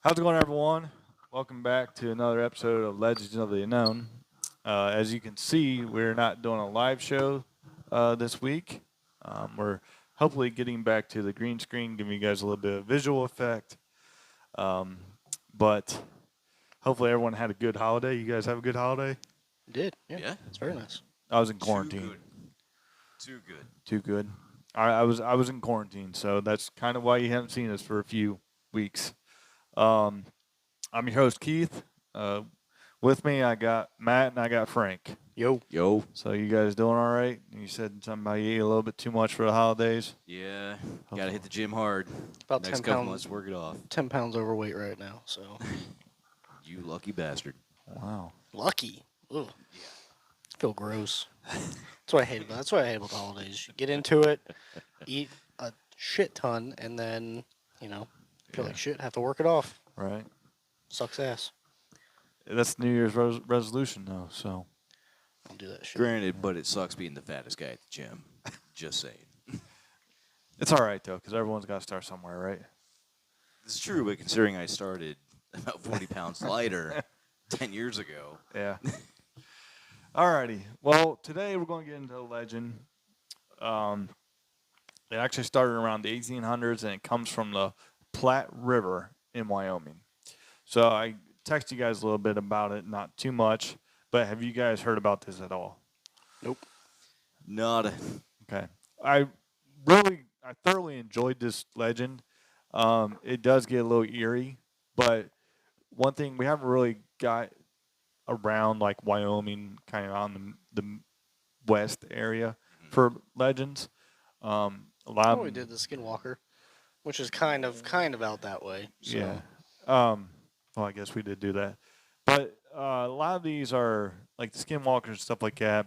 How's it going, everyone? Welcome back to another episode of Legends of the Unknown. As you can see, we're not doing a live show this week. We're hopefully getting back to the green screen, giving you guys a little bit of visual effect. Um, but hopefully, everyone had a good holiday. You guys have a good holiday? Did. Yeah. Yeah. It's very nice. I was in Too quarantine. good. Too good. Too good. I was in quarantine, so that's kind of why you haven't seen us for a few weeks. Um, I'm your host, Keith. With me, I got Matt and I got Frank. Yo. So you guys doing all right? You said something about you ate a little bit too much for the holidays. Yeah. Gotta hit the gym hard. About Next 10 couple pounds. months, work it off. 10 pounds overweight right now. So You lucky bastard. Wow. lucky. Ugh. Feel gross. That's what I hate about. That's what I hate about the holidays. You get into it, eat a shit ton, and then feel like shit. Have to work it off. Right. Sucks ass. That's New Year's resolution, though. So Don't do that shit. Granted, but it sucks being the fattest guy at the gym. Just saying. it's all right though, because everyone's got to start somewhere, right? This is true, but considering I started about 40 pounds lighter 10 years ago. Yeah. Alrighty. Well, today we're going to get into a legend. It actually started around the 1800s, and it comes from the Platte River in Wyoming. So I texted you guys a little bit about it, not too much, but have you guys heard about this at all? Nope. Not. Okay. I thoroughly enjoyed this legend. It does get a little eerie, but one thing we haven't really got around like Wyoming, kind of on the west area for legends. A lot of Oh, we did the Skinwalker, which is kind of out that way. So. yeah. Well, I guess we did do that, but a lot of these are like the Skinwalkers and stuff like that.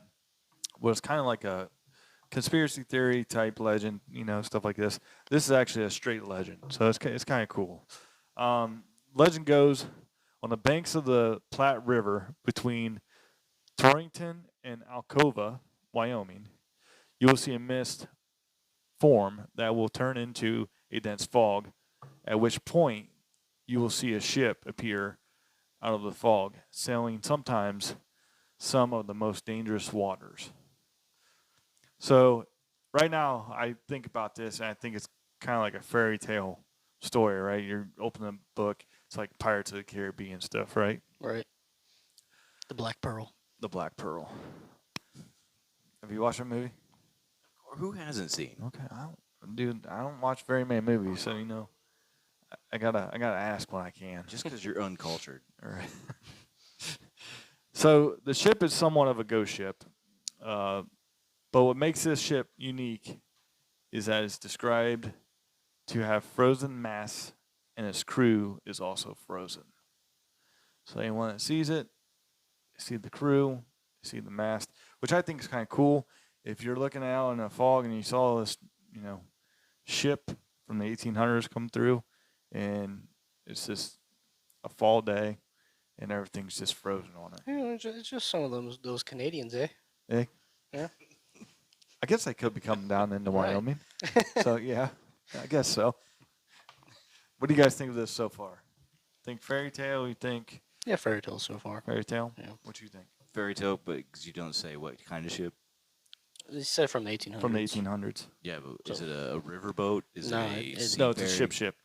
Was kind of like a conspiracy theory type legend, stuff like this. This is actually a straight legend, so it's kind of cool. Legend goes on the banks of the Platte River between Torrington and Alcova, Wyoming. You will see a mist form that will turn into a dense fog, at which point you will see a ship appear out of the fog, sailing sometimes some of the most dangerous waters. So, right now, I think about this, and I think it's kind of like a fairy tale story, right? You're opening a book, it's like Pirates of the Caribbean stuff, right? Right. The Black Pearl. The Black Pearl. Have you watched that movie? Or who hasn't seen? Okay, I don't watch very many movies, so I gotta ask when I can. Just because you're uncultured. All right. So the ship is somewhat of a ghost ship, but what makes this ship unique is that it's described to have frozen masts, and its crew is also frozen. So anyone that sees it, see the crew, see the mast, which I think is kind of cool. If you're looking out in a fog and you saw this, ship from the 1800s come through, and it's just a fall day, and everything's just frozen on it. It's just some of those Canadians, eh? Eh? Yeah. I guess they could be coming down into Right. Wyoming. So yeah, I guess so. What do you guys think of this so far? Think fairy tale? You think Yeah, fairy tales so far. fairy tale? Yeah. What do you think? Fairy tale, but 'cause you don't say what kind of ship. They said from the 1800s. From the 1800s? Yeah, but is it a riverboat? Is No, it a it's- No, it's a seafaring? ship.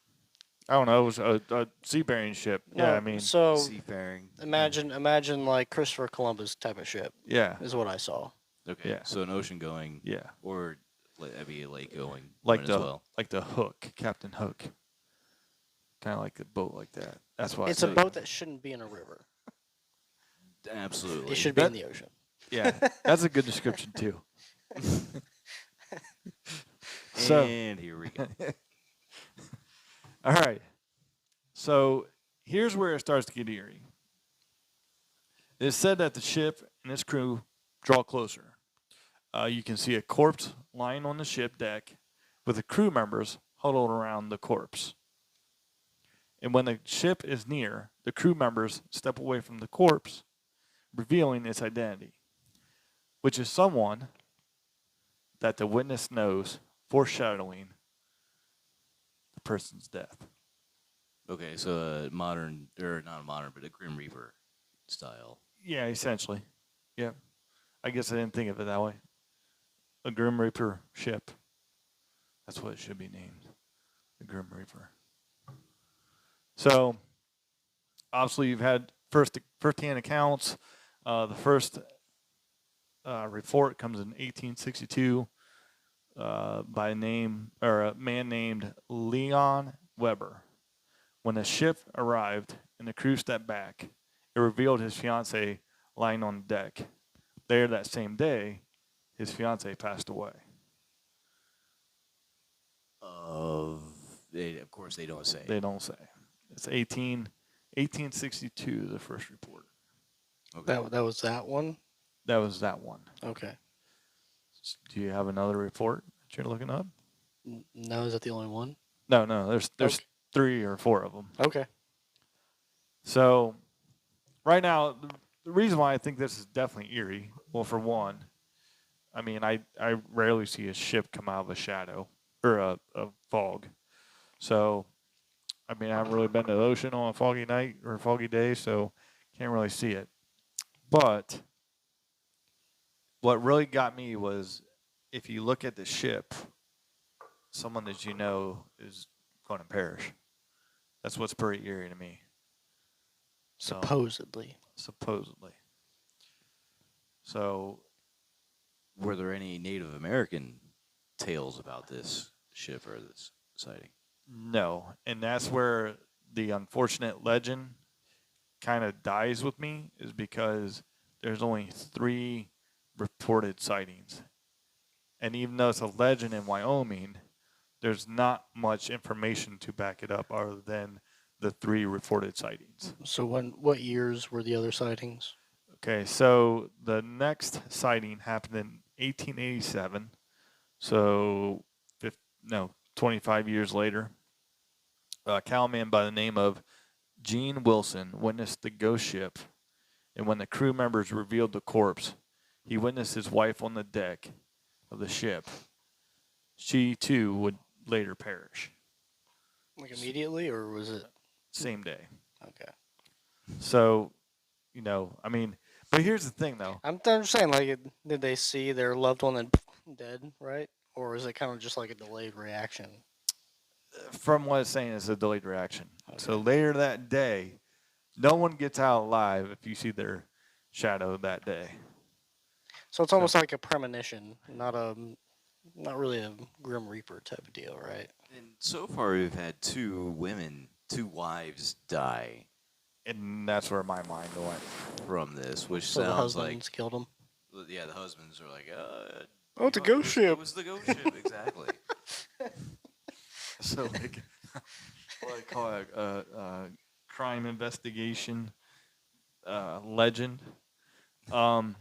I don't know. It was a seafaring ship. Yeah, No, I mean, so Seafaring. imagine like Christopher Columbus type of ship yeah, is what I saw. Okay. Yeah. So an ocean going. yeah. Or that'd be a lake going. Like one the as well. like the Hook, Captain Hook. Kind of like a boat like that. That's why It's I a said. boat that shouldn't be in a river. Absolutely. It should be in That- the ocean. Yeah, that's a good description too. So, And here we go. all right. So here's where it starts to get eerie. It is said that the ship and its crew draw closer. You can see a corpse lying on the ship deck with the crew members huddled around the corpse. And when the ship is near, the crew members step away from the corpse, revealing its identity, which is someone that the witness knows, foreshadowing the person's death. Okay, so a modern, or not a modern, but a Grim Reaper style. Yeah, essentially. Yeah. I guess I didn't think of it that way. A Grim Reaper ship. That's what it should be named. The Grim Reaper. So obviously you've had first-hand accounts. The first report comes in 1862 by a man named Leon Weber. When the ship arrived and the crew stepped back, it revealed his fiancee lying on the deck. Later that same day, his fiancee passed away. Of course, they don't say. They don't say. It's 1862, the first report. Okay. That was that one. That was that one. Okay. Do you have another report that you're looking up? No, is that the only one? No. There's Okay. 3 or 4 of them. Okay. So right now, the reason why I think this is definitely eerie, well, for one, I mean, I rarely see a ship come out of a shadow or a fog. So, I mean, I haven't really been to the ocean on a foggy night or a foggy day, so can't really see it. But what really got me was if you look at the ship, someone that you know is going to perish. That's what's pretty eerie to me. So, Supposedly. supposedly. So, Were there any Native American tales about this ship or this sighting? no. And that's where the unfortunate legend kind of dies with me, is because there's only 3 reported sightings. And even though it's a legend in Wyoming, there's not much information to back it up other than the 3 reported sightings. So what years were the other sightings? Okay, so the next sighting happened in 1887. So, 25 years later, a cowman by the name of Gene Wilson witnessed the ghost ship, and when the crew members revealed the corpse, he witnessed his wife on the deck of the ship. She, too, would later perish. Like immediately, or was it? Same day. Okay. So, I mean, but here's the thing, though. I'm just saying, like, did they see their loved one and dead, right? Or is it kind of just like a delayed reaction? From what it's saying, it's a delayed reaction. Okay. So later that day, no one gets out alive if you see their shadow that day. So it's almost like a premonition, not really a Grim Reaper type of deal, right? And so far, we've had 2 wives die And that's where my mind went. from this, which So the sounds like, husbands killed him. yeah, the husbands are like, Oh, it's a ghost ship. It was the ghost ship, exactly. So, like, what I call it, crime investigation legend. But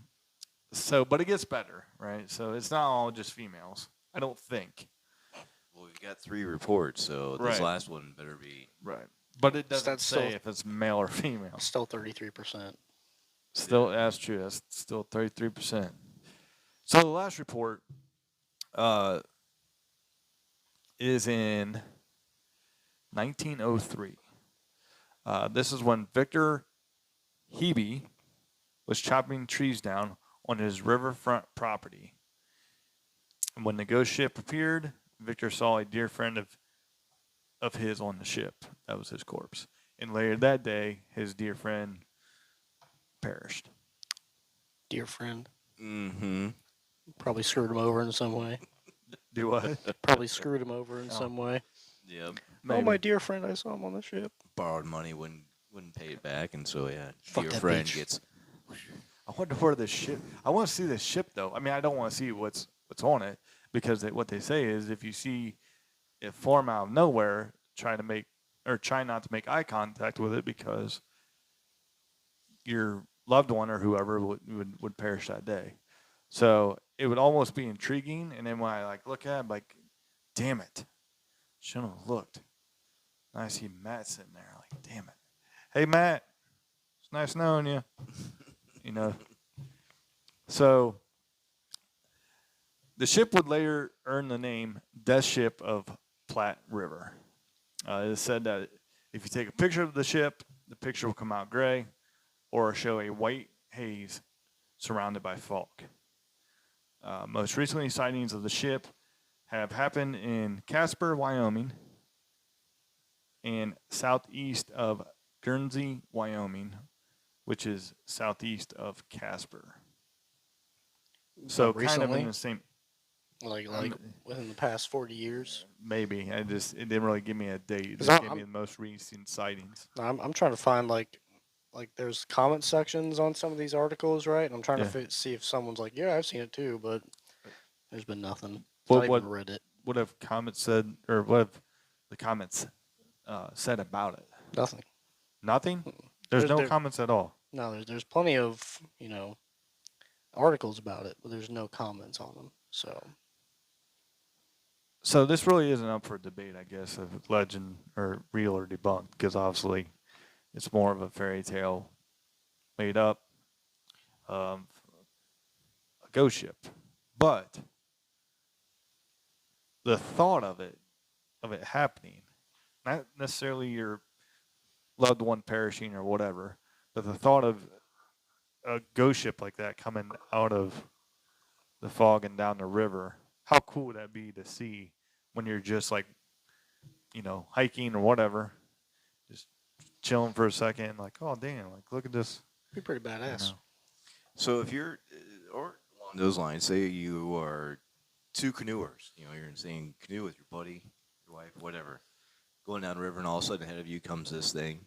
it gets better, right? So it's not all just females. I don't think. Well, we've got 3 reports, so this Right. last one better be. Right. But it doesn't That's say still- if it's male or female. Still 33%. Still, that's true. That's still 33%. So the last report is in 1903. This is when Victor Hebe was chopping trees down on his riverfront property. And when the ghost ship appeared, Victor saw a dear friend of his on the ship. That was his corpse. And later that day, his dear friend perished. Dear friend. Mm-hmm. Probably screwed him over in some way. Do what? Probably screwed him over in Oh. some way. Yep. Oh, my dear friend, I saw him on the ship. Borrowed money, wouldn't pay it back, and so yeah, Fuck dear that friend bitch. gets. I wonder where the ship. I want to see the ship though. I mean, I don't want to see what's on it, because what they say is if you see it form out of nowhere, try not to make eye contact with it, because your loved one or whoever would perish that day. So it would almost be intriguing. And then when I look at it, I'm like, damn it, shouldn't have looked. And I see Matt sitting there, like, damn it. Hey Matt, it's nice knowing you. So the ship would later earn the name Death Ship of Platte River. It is said that If you take a picture of the ship, the picture will come out gray or show a white haze surrounded by fog. Most recently, sightings of the ship have happened in Casper, Wyoming, and southeast of Guernsey, Wyoming, which is southeast of Casper. So kind of in recently, the same, like within the past 40 years. maybe. It didn't really give me a date. It 'Cause just gave me the most recent sightings. I'm trying to find like there's comment sections on some of these articles, right? And I'm trying Yeah. to see if someone's like, yeah, I've seen it too, but there's been nothing. What Not even Reddit. what have comments said, or what have the comments said about it? Nothing. Nothing. There's no there- comments at all. No, there's plenty of articles about it, but there's no comments on them. So this really isn't up for debate, I guess, of legend or real or debunked, because obviously it's more of a fairy tale made up of a ghost ship. But the thought of it happening, not necessarily your loved one perishing or whatever, but the thought of a ghost ship like that coming out of the fog and down the river, how cool would that be to see when you're just like, hiking or whatever, just chilling for a second, like, oh damn, like look at this. Be pretty badass. So if you're, or along those lines, say you are two canoers, you're in the same canoe with your buddy, your wife, whatever, going down the river, and all of a sudden ahead of you comes this thing.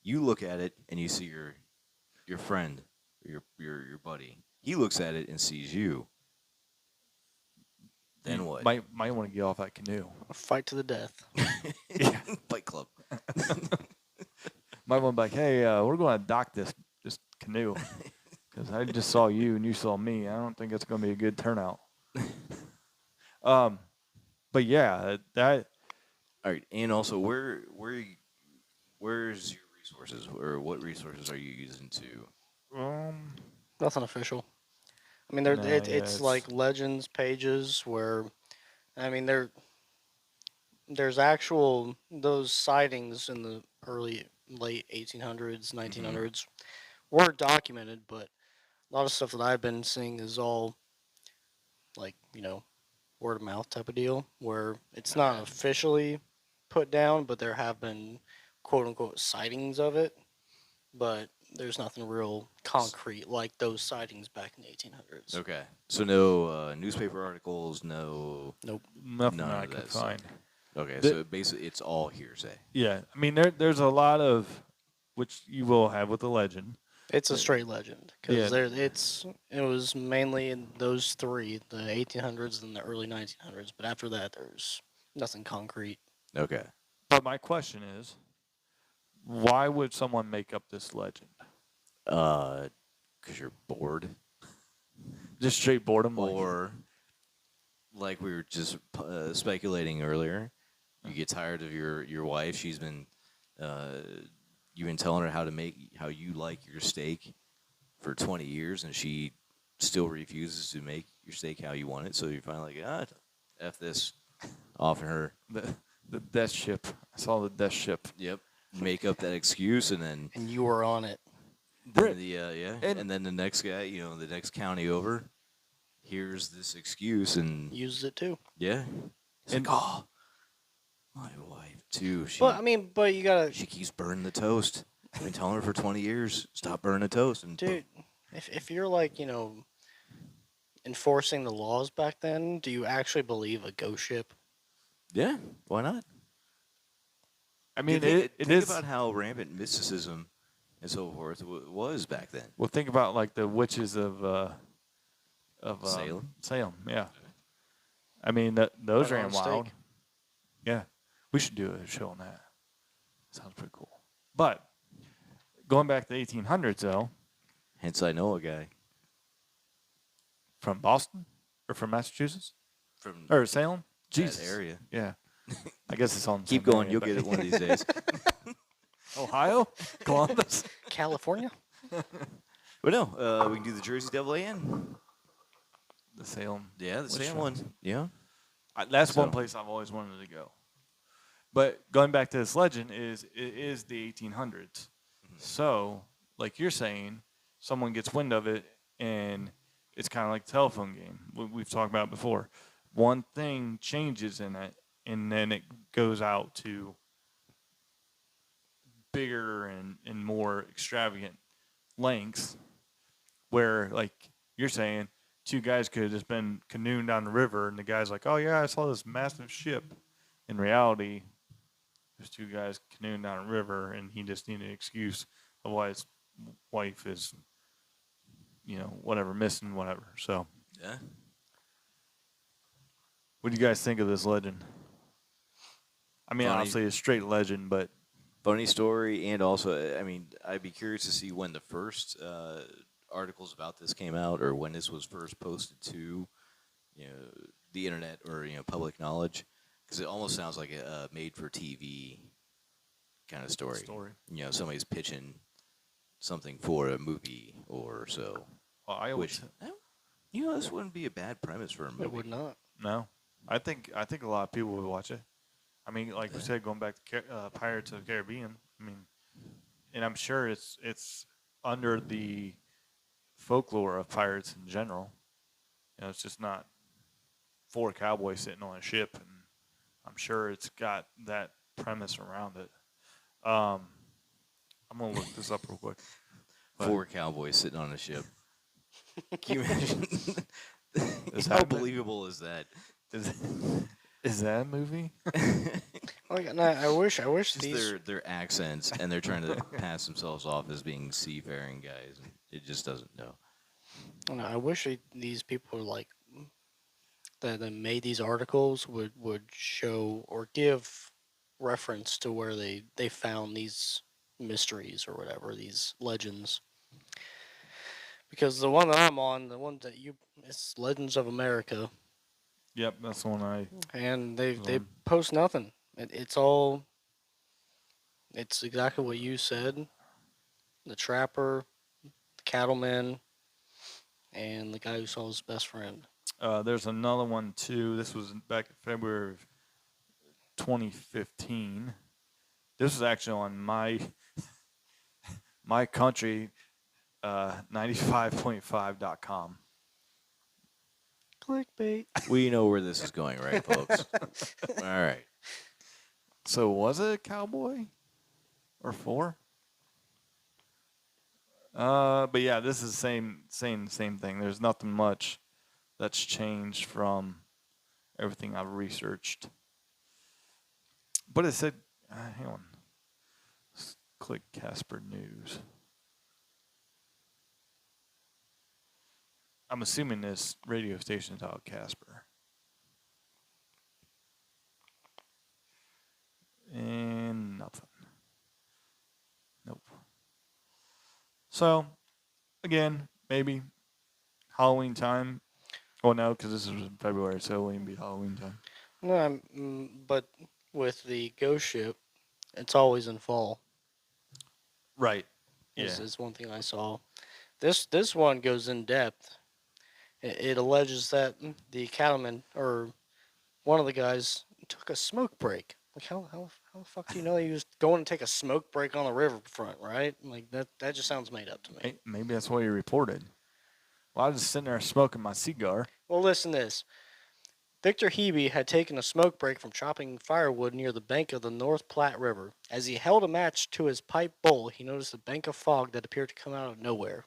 You look at it and you see your friend, or your buddy. He looks at it and sees you. Then You what? Might want to get off that canoe. A fight to the death. Yeah. Fight Club. Might want to be like, hey, we're going to dock this canoe because I just saw you and you saw me. I don't think it's going to be a good turnout. But yeah, that. All right, and also where's your resources, or what resources are you using to? Nothing official. I mean, No, it's it's- like legends pages where, I mean, there's actual those sightings in the late 1800s, 1900s were documented, but a lot of stuff that I've been seeing is all like word of mouth type of deal, where it's not officially put down, but there have been quote unquote sightings of it, but there's nothing real concrete like those sightings back in the 1800s. Okay, so no newspaper articles, no. Nothing None I of could that stuff. find. Okay, The- so basically it's all hearsay. Yeah, I mean, there's a lot of, which you will have with the legend. It's a straight legend because Yeah. it was mainly in those three, the 1800s and the early 1900s. But after that, there's nothing concrete. Okay. But my question is, why would someone make up this legend? Because you're bored, Just straight boredom? or like we were just speculating earlier, you get tired of your wife. She's been you've been telling her how you like your steak for 20 years, and she still refuses to make your steak how you want it. So you're finally like, F this, offering her. The death ship. I saw the death ship. Yep. Make up that excuse, and then And you were on it. and then the next guy, the next county over, hears this excuse and Uses it too. yeah, it's And- like, oh, my wife too. But you gotta, She keeps burning the toast. I've been telling her for 20 years, stop burning the toast. And dude. If you're like enforcing the laws back then, do you actually believe a ghost ship? yeah, why not? I mean, think it is. about how rampant mysticism and so forth was back then. Well, think about like the witches of Salem? Salem, yeah. I mean, those Right ran on wild. stake. Yeah, we should do a show on that. Sounds pretty cool. But going back to the 1800s, though, Hence, I know a guy from Boston or from Massachusetts from or Salem, that Jesus, area. yeah. I guess it's on. the Keep same going, area, you'll but- get it one of these days. Ohio, Columbus. California? But no, we can do the Jersey Devil and The Salem. yeah, the Witch same trials. one. Yeah. That's one So- place I've always wanted to go. But going back to this legend, it is the 1800s. So, like you're saying, someone gets wind of it, and it's kind of like a telephone game we've talked about before. One thing changes in it, and then it goes out to bigger and more extravagant lengths. Where, like you're saying, two guys could have just been canoeing down the river, and the guy's like, "Oh yeah, I saw this massive ship." In reality, there's two guys canoeing down a river, and he just needed an excuse of why his wife is, whatever, missing, whatever. So, Yeah. what do you guys think of this legend? I mean, Funny. obviously, it's straight legend, but Funny story, and also, I mean, I'd be curious to see when the first articles about this came out, or when this was first posted to, the internet or public knowledge, because it almost sounds like a made-for-TV kind of story. Somebody's pitching something for a movie or so. well, I Which, always this wouldn't be a bad premise for a movie. It would not. no. I think a lot of people would watch it. I mean, like we said, going back to Pirates of the Caribbean. I mean, and I'm sure it's under the folklore of pirates in general. It's just not four cowboys sitting on a ship, and I'm sure it's got that premise around it. I'm gonna look this up real quick. But 4 cowboys sitting on a ship. Can you imagine? Is How that believable is that? is that a movie? No, I wish Just these. their accents, and they're trying to pass themselves off as being seafaring guys. And it just doesn't know. No, I wish these people like that made these articles would show or give reference to where they found these mysteries or whatever, these legends. Because the one that I'm on, the one that it's Legends of America, Yep, that's the one I. and they Um, post nothing. It's exactly what you said. The trapper, the cattleman, and the guy who saw his best friend. There's another one too. This was back in February of 2015. This was actually on my country 95.5.com. Clickbait. We know where this is going, right, folks? All right. So was it a cowboy or 4? But yeah, this is the same thing. There's nothing much that's changed from everything I've researched. But it said, hang on. Let's click Casper News. I'm assuming this radio station is out of Casper. And nothing. Nope. So, again, maybe Halloween time. Oh, no, because this is in February, so it wouldn't be Halloween time. No, but with the ghost ship, it's always in fall. Right. Is one thing I saw. This one goes in depth. It alleges that the cattleman or one of the guys took a smoke break. Like how the fuck do you know he was going to take a smoke break on the riverfront, right? Like that just sounds made up to me. Maybe that's what he reported. Well, I was just sitting there smoking my cigar. Well, listen to this. Victor Hebe had taken a smoke break from chopping firewood near the bank of the North Platte River. As he held a match to his pipe bowl, he noticed a bank of fog that appeared to come out of nowhere.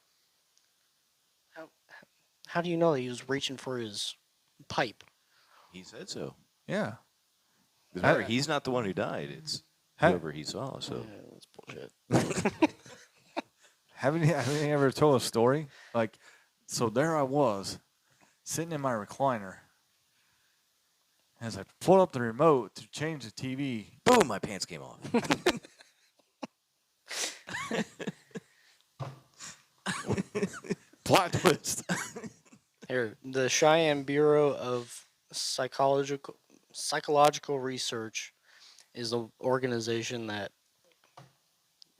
How do you know that he was reaching for his pipe? He said so. Yeah. Remember, he's not the one who died. It's whoever he saw. So Yeah, that's bullshit. Haven't you ever told a story? Like, so there I was, sitting in my recliner. As I pulled up the remote to change the TV, boom, my pants came off. plot twist. Here, the Cheyenne Bureau of Psychological Research is an organization that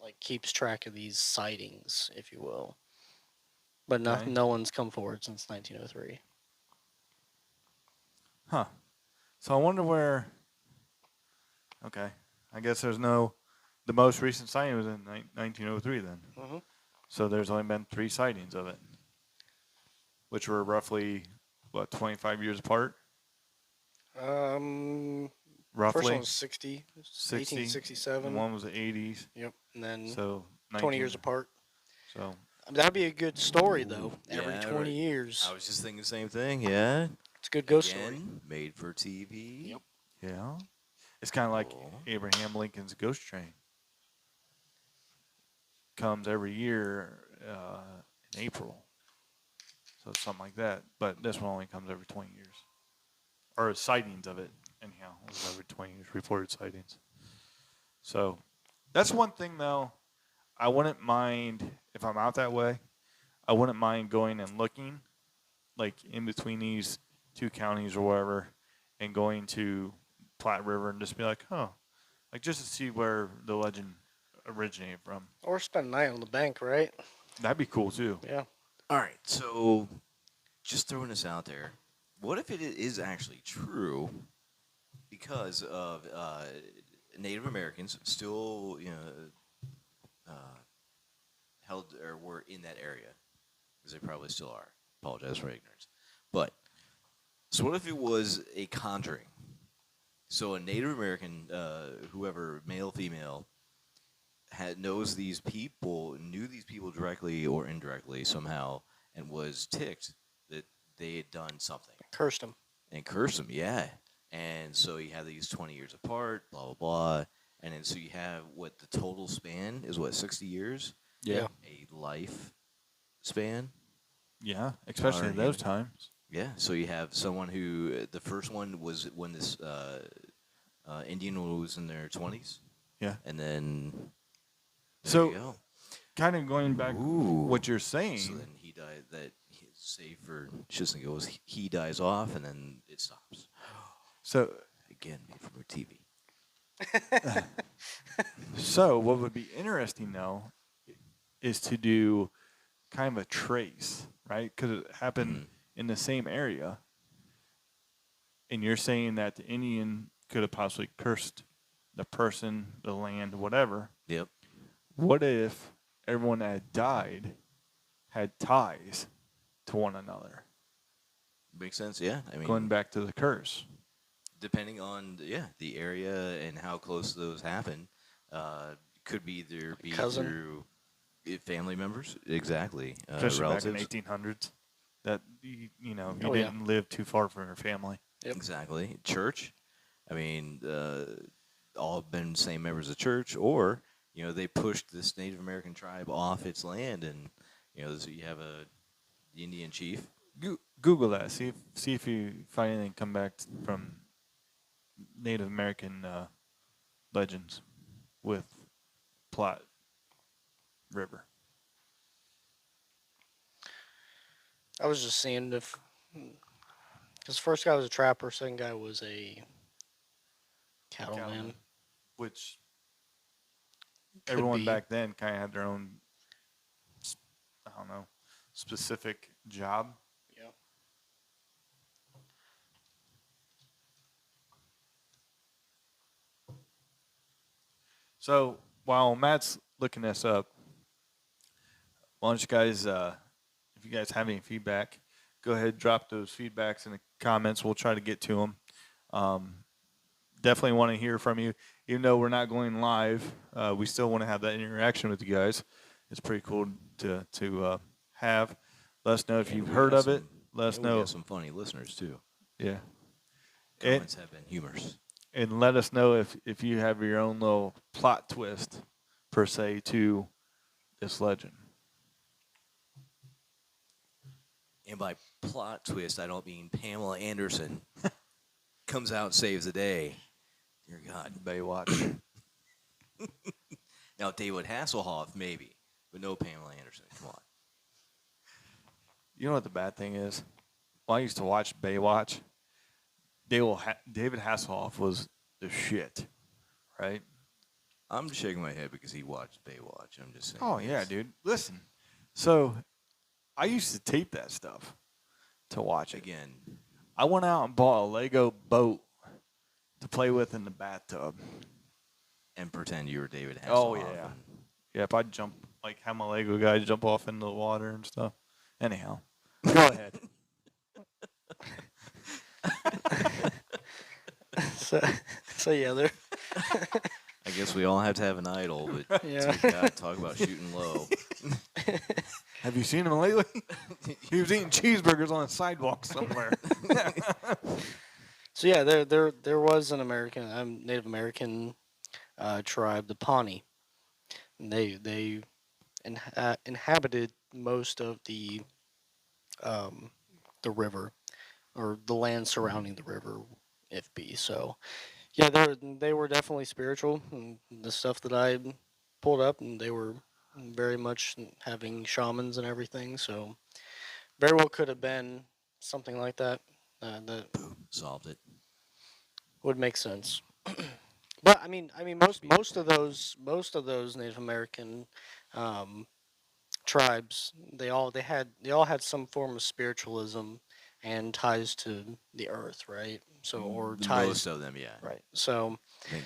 like keeps track of these sightings, if you will. But Okay. no one's come forward since 1903. Huh. So I wonder where Okay. I guess there's no. The most recent sighting was in 1903 then. Mm-hmm. So there's only been 3 sightings of it, which were roughly, what, 25 years apart? First one Roughly was 60, 60. 1867. One was the 80s. Yep, and then So 20 19. years apart. So That'd be a good story though. Every Yeah, 20 right. years, I was just thinking the same thing. Yeah. it's a good ghost story. Again, made for TV. Yep. yeah, it's kind of like Cool. Abraham Lincoln's ghost train. Comes every year in April. So it's something like that. But this one only comes every 20 years. Or sightings of it, anyhow. It was every 20 years reported sightings. So that's one thing, though. I wouldn't mind, if I'm out that way, I wouldn't mind going and looking, like in between these 2 counties or whatever, and going to Platte River and just be like, oh, like just to see where the legend originated from. Or spend a night on the bank, right? That'd be cool, too. Yeah. All right. So, just throwing this out there. What if it is actually true because of Native Americans still, held or were in that area? Because they probably still are. Apologize for ignorance. But, so what if it was a conjuring? So a Native American, whoever, male, female, knew these people directly or indirectly somehow, and was ticked that they had done something Cursed him. and cursed them. Yeah, and so you have these 20 years apart, blah blah blah, and then so you have what the total span is, what, 60 years, Yeah. a life span. Yeah, especially in those times. Yeah, so you have someone who the first one was when this Indian was in their 20s. Yeah. And then there So, you go. kind of going back Ooh. what you're saying. So then he died. That say for shits and giggles, he dies off, and then it stops. So, Again, made from a TV. so what would be interesting though is to do kind of a trace, right? Because it happened in the same area, and you're saying that the Indian could have possibly cursed the person, the land, whatever. Yep. What if everyone that had died had ties to one another? Makes sense. Yeah. I mean, Going back to the curse. depending on the area and how close those happen, could be either be Cousin. through family members, exactly, Especially relatives, back in 1800s. That, you Oh, yeah. didn't live too far from your family. Yep. exactly, church. I mean, all been same members of the church, or they pushed this Native American tribe off its land, and so you have the Indian chief. Google that. See if you find anything come back from Native American legends with Platte River. I was just seeing if. Because first guy was a trapper, second guy was a cattleman. Cattleman. Which Could everyone be. back then kind of had their own, I don't know, specific job. Yeah. So while Matt's looking this up, why don't you guys, if you guys have any feedback, go ahead and drop those feedbacks in the comments. We'll try to get to them. Definitely want to hear from you. Even though we're not going live, we still want to have that interaction with you guys. It's pretty cool to have. Let us know if you've heard of it. Let us We know. have some funny listeners too. Yeah. Comments have been humorous. And let us know if you have your own little plot twist, per se, to this legend. And by plot twist, I don't mean Pamela Anderson comes out and saves the day. Dear God. Baywatch. Now, David Hasselhoff, maybe, but no Pamela Anderson. Come on. You know what the bad thing is? When I used to watch Baywatch, David Hasselhoff was the shit, right? I'm just shaking my head because he watched Baywatch. I'm just saying. Oh, yeah, dude. Listen. So, I used to tape that stuff to watch it. Again, I went out and bought a Lego boat to play with in the bathtub. And pretend you were David Hasselhoff. Oh, yeah. Yeah, if I jump, like have my Lego guy jump off into the water and stuff. Anyhow, go ahead. so, so yeah, they're I guess we all have to have an idol, but Yeah. dear God, talk about shooting low. Have you seen him lately? He was eating cheeseburgers on a sidewalk somewhere. So yeah, there was an American, Native American tribe, the Pawnee. And they inhabited most of the river, or the land surrounding the river, if be. So yeah, they were definitely spiritual. And the stuff that I pulled up, and they were very much having shamans and everything. So very well could have been something like that. That Solved it. would make sense. But most of those Native American tribes, they all had some form of spiritualism and ties to the earth, right? So or ties, Most of them, yeah. right? So I think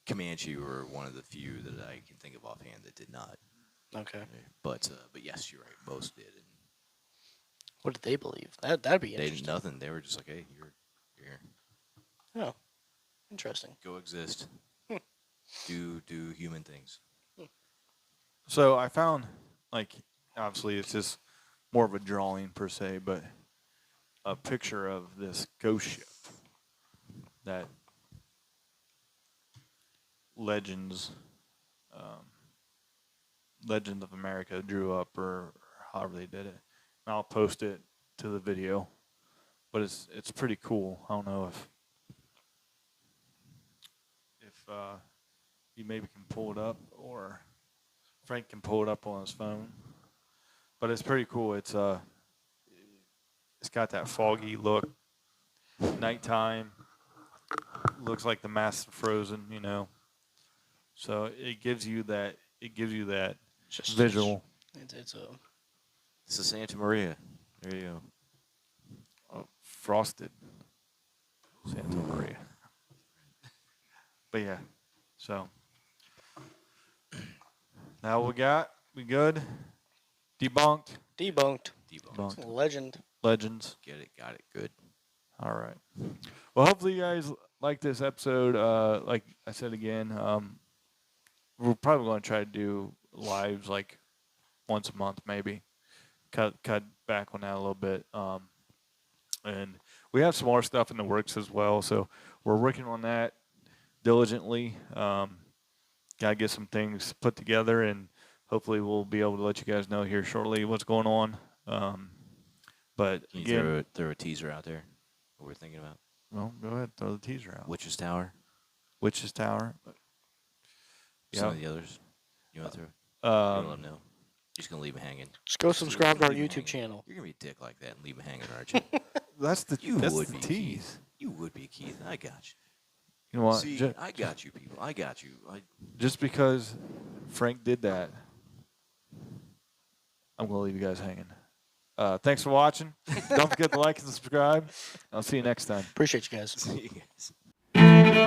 Comanche were one of the few that I can think of offhand that did not. okay, But yes, you're right. Most did. And what did they believe? That'd be they did interesting. nothing. They were just like, hey, you're here. Oh, interesting. Go exist. Do human things. So I found, like, obviously it's just more of a drawing per se, but a picture of this ghost ship that Legends of America drew up, or however they did it. And I'll post it to the video, but it's pretty cool. I don't know if you maybe can pull it up, or Frank can pull it up on his phone. But it's pretty cool. It's got that foggy look, nighttime. Looks like the mast is frozen, you know. So it gives you that. Just visual. It's a It's the Santa Maria. There you go. Frosted Santa Maria. But yeah, so now we good? Debunked? debunked. Debunked. Legend. Legends. Get it. Got it. Good. All right. Well, hopefully you guys like this episode. Like I said again, we're probably going to try to do lives like once a month, maybe. Cut back on that a little bit. And we have some more stuff in the works as well, so we're working on that diligently. Got to get some things put together, and hopefully we'll be able to let you guys know here shortly what's going on. But Can you again, throw a teaser out there? What we're thinking about? well, go ahead, throw the teaser out. Witch's Tower. Witch's Tower. Some Yeah. of the others. You want to throw? You want to let them know? You're just gonna leave them hanging. Just go subscribe to our Leave 'em YouTube hanging. channel. You're gonna be a dick like that and leave them hanging, aren't you? That's the You that's would the be, tease. Keith. You would be, Keith. I got you. You know what? See, I got you, people. I got you. Just because Frank did that, I'm gonna leave you guys hanging. Thanks for watching. Don't forget to like and subscribe. I'll see you next time. Appreciate you guys. See you guys.